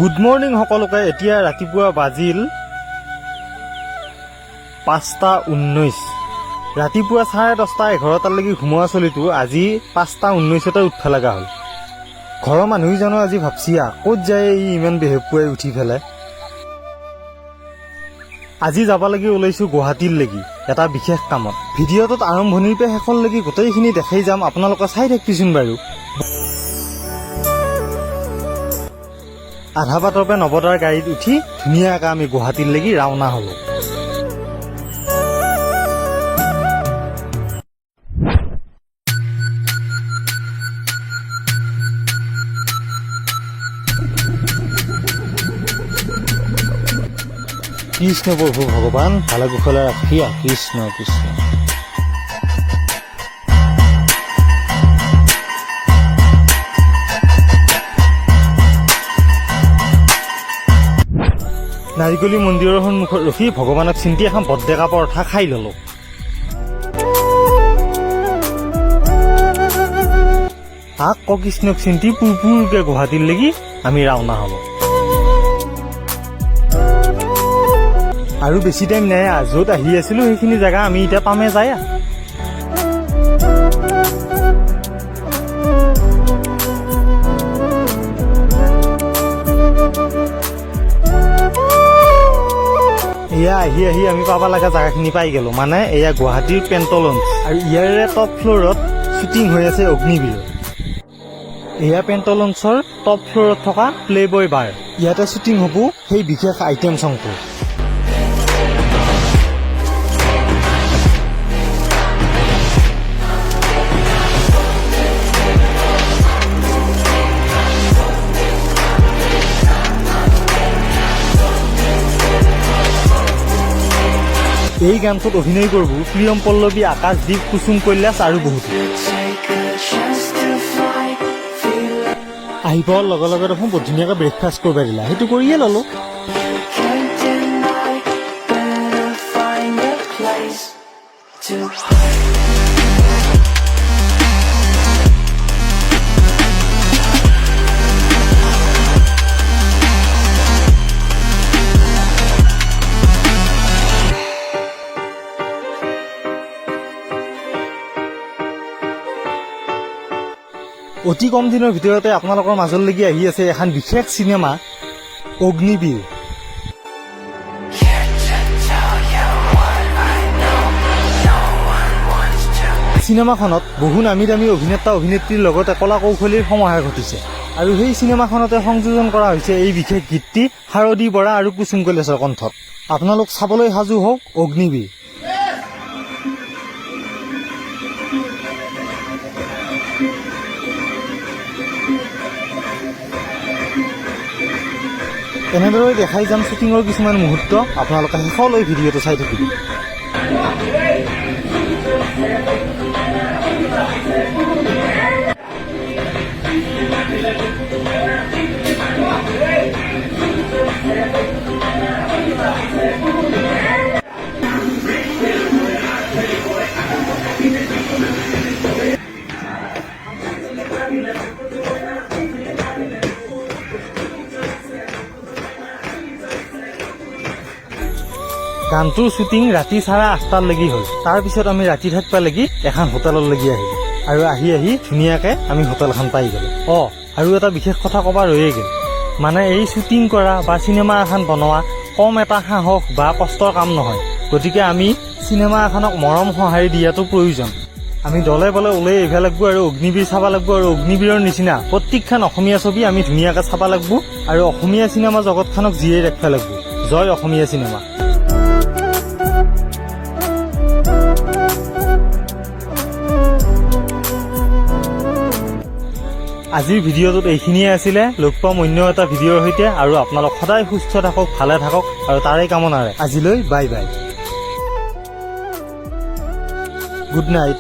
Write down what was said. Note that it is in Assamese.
গুড মৰ্নিং সকলোকে। এতিয়া ৰাতিপুৱা বাজিল 5:19। ৰাতিপুৱা 10:30-11টালৈকে ঘুমোৱা চলিটো আজি 5:19তে উঠবা লগা হ'ল। ঘৰৰ মানুহে জানো আজি ভাবছিয়া ক'ত যায় ইমান বেহেপুৱাই উঠি পেলাই। আজি যাব লাগি ওলাইছোঁ গুৱাহাটীৰ লাগি এটা বিশেষ কামত। ভিডিঅ'টোত আৰম্ভণিৰ পৰা শেষলৈকে গোটেইখিনি দেখাই যাম, আপোনালোকে চাই থাকিবচোন বাৰু। আধা বাটৰ পৰা নৱদাৰ গাড়ীত উঠি ধুনীয়াকৈ আমি গুৱাহাটীৰ লাগি ৰাওনা হ'লোঁ। কৃষ্ণ প্ৰভু ভগৱান ভালে কুশলে ৰাখিয়া। কৃষ্ণ কৃষ্ণ। নাৰিকলি মন্দিৰৰ সন্মুখত ৰখি ভগৱানক চিন্তি এখন বদ্দেকা পৰঠা খাই ল'লোঁ। আকৌ কৃষ্ণক চিন্তি পুৰপুৰকৈ গুৱাহাটীৰ লাগি আমি ৰাওনা হ'লোঁ। আৰু বেছি টাইম নাই, য'ত আহি আছিলোঁ সেইখিনি জেগা আমি এতিয়া পামে যায়। এয়া আহি আহি আমি পাব লগা জেগাখিনি পাই গ'লোঁ। মানে এয়া গুৱাহাটীৰ পেণ্টলঞ্চ, আৰু ইয়াৰে টপ ফ্ল'ৰত শ্বুটিং হৈ আছে অগ্নিবীৰ। এয়া পেণ্টলঞ্চৰ টপ ফ্ল'ৰত থকা প্লেবয় বাৰ। ইয়াতে শ্বুটিং হ'ব সেই বিশেষ আইটেম চংটো। এই গানটোত অভিনয় কৰিব প্ৰিয়ম পল্লৱী, আকাশদ্বীপ, কুসুম কৈলাশ আৰু বহুত। আহি পোৱাৰ লগে লগে দেখোন বহুত ধুনীয়াকৈ ব্ৰেকফাষ্ট কৰিব দিলা, সেইটো কৰিয়ে ল'লোঁ। অতি কম দিনৰ ভিতৰতে আপোনালোকৰ মাজলৈকে আহি আছে এখন বিশেষ চিনেমা অগ্নিবীৰ। চিনেমাখনত বহু নামী দামী অভিনেতা অভিনেত্ৰীৰ লগতে কলা কৌশলীৰ সমাহাৰ ঘটিছে, আৰু সেই চিনেমাখনতে সংযোজন কৰা হৈছে এই বিশেষ গীতটি শাৰদী বৰা আৰু কুসুম কৈলাশৰ কণ্ঠত। আপোনালোক চাবলৈ সাজু হওক অগ্নিবীৰ। এনেদৰে দেখাই যাম শ্বুটিঙৰ কিছুমান মুহূৰ্ত, আপোনালোকে শেষলৈ ভিডিঅ'টো চাই থাকিব। গানটোৰ শ্বুটিং ৰাতি 8:30 লাগি হ'ল। তাৰপিছত আমি ৰাতি থাকিব লাগি এখন হোটেলৰ লাগি আহিলোঁ, আৰু আহি আহি ধুনীয়াকৈ আমি হোটেলখন পাই গ'লোঁ। আৰু এটা বিশেষ কথা ক'বা ৰৈয়ে গ'ল, মানে এই শ্বুটিং কৰা বা চিনেমা এখন বনোৱা কম এটা সাহস বা কষ্টৰ কাম নহয়। গতিকে আমি চিনেমা এখনক মৰম সঁহাৰি দিয়াটো প্ৰয়োজন। আমি দলে বলে ওলাই আহিব লাগিব আৰু অগ্নিবীৰ চাব লাগিব, আৰু অগ্নিবীৰৰ নিচিনা প্ৰত্যেকখন অসমীয়া ছবি আমি ধুনীয়াকৈ চাব লাগিব, আৰু অসমীয়া চিনেমা জগতখনক জীয়াই ৰাখিব লাগিব। জয় অসমীয়া চিনেমা। আজিৰ ভিডিঅ'টোত এইখিনিয়ে আছিলে। লগ পাম অন্য এটা ভিডিঅ'ৰ সৈতে, আৰু আপোনালোক সদায় সুস্থ থাকক, ভালে থাকক, আৰু তাৰে কামনাৰে আজিলৈ বাই বাই, গুড নাইট।